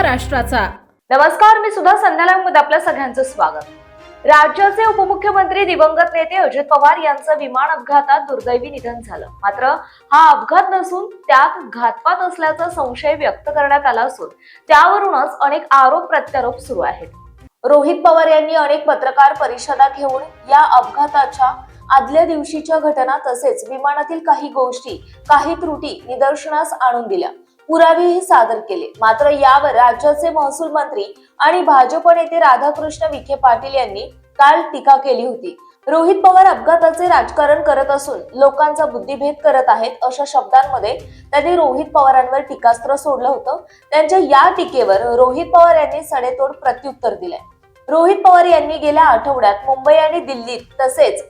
महाराष्ट्राचा। नमस्कार, मी सुद्धा संध्याकाळमध्ये आपल्या सगळ्यांचं स्वागत। राज्याचे उपमुख्यमंत्री दिवंगत नेते अजित पवार यांचं विमान अपघातात दुर्दैवी निधन झालं। मात्र हा अपघात नसून त्यात घातपात असल्याचा संशय व्यक्त करण्यात आला असून त्यावरूनच अनेक आरोप प्रत्यारोप सुरू आहेत। रोहित पवार यांनी अनेक पत्रकार परिषदा घेऊन या अपघाताच्या आदल्या दिवशीच्या घटना तसेच विमानातील काही गोष्टी, काही त्रुटी निदर्शनास आणून दिल्या, पुरावेही सादर केले। मात्र यावर राज्याचे महसूल मंत्री आणि भाजप नेते राधाकृष्ण विखे पाटील यांनी काल टीका केली होती। रोहित पवार अपघाताचे राजकारण करत असून लोकांचा बुद्धिभेद करत आहेत अशा शब्दांमध्ये त्यांनी रोहित पवारांवर टीकास्त्र सोडलं होतं। त्यांच्या या टीकेवर रोहित पवार यांनी सडेतोड प्रत्युत्तर दिलंय। रोहित पवार यांनी गेल्या आठवड्यात मुंबई आणि दिल्लीत तसेच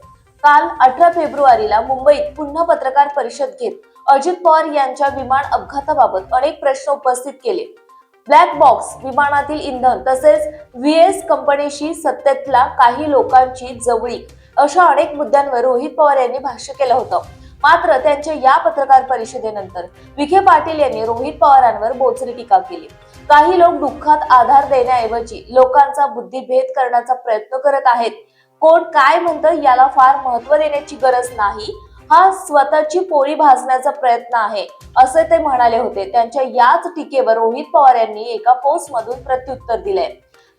काल 18 फेब्रुवारीला मुंबईत पुन्हा पत्रकार परिषद घेत अजित पवार यांच्या विमान अपघाताबाबत अनेक प्रश्न उपस्थित केले। ब्लॅक बॉक्स, विमानातील इंधन तसेच व्हीएस कंपनीशी सत्तेतल्या काही लोकांची जवळीक अशा अनेक मुद्द्यांवर रोहित पवार यांनी भाष्य केलं होतं। मात्र त्यांच्या या पत्रकार परिषदेनंतर विखे पाटील यांनी रोहित पवारांवर बोचरी टीका केली। काही लोक दुःखात आधार देण्याऐवजी लोकांचा बुद्धिभेद करण्याचा प्रयत्न करत आहेत। कोण काय म्हणतं याला फार महत्त्व देण्याची गरज नाही, हा स्वतःची पोळी भाजण्याचा प्रयत्न आहे असे ते म्हणाले होते। त्यांच्या याच टीकेवर रोहित पवार यांनी एका पोस्ट मधून प्रत्युत्तर दिलंय।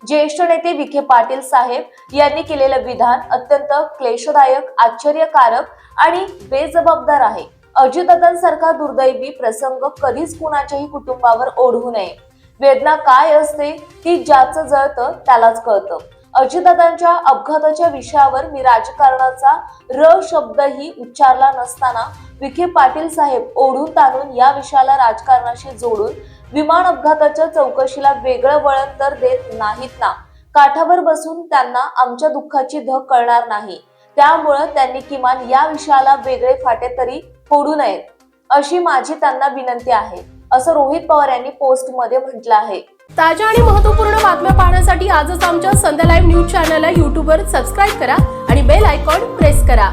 ज्येष्ठ नेते विखे पाटील साहेब यांनी केलेलं विधान अत्यंत क्लेशदायक, आश्चर्यकारक आणि बेजबाबदार आहे। अजितदादांसारखा दुर्दैवी प्रसंग कधीच कुणाच्याही कुटुंबावर ओढवू नये। वेदना काय असते ती ज्याचं जळतं त्यालाच कळतं। अजितदादांच्या अपघाताच्या विषयावर मी राजकारणाचा र शब्दही उच्चारला नसताना विखे पाटील साहेब ओढून ताणून या विषयाला राजकारणाशी जोडून विमान अपघाताच्या चौकशीला वेगळं वळण तर देत नाहीत ना। काठावर बसून त्यांना आमच्या दुःखाची धग कळणार नाही, त्यामुळं त्यांनी किमान या विषयाला वेगळे फाटे तरी फोडू नयेत अशी माझी त्यांना विनंती आहे, असं रोहित पवार यांनी पोस्ट मध्ये म्हटलं आहे। ताज्या आणि महत्त्वपूर्ण बातम्या पाहण्यासाठी आजच आमच्या संध्या लाईव्ह न्यूज चॅनलला YouTube वर सबस्क्राईब करा आणि बेल आयकॉन प्रेस करा।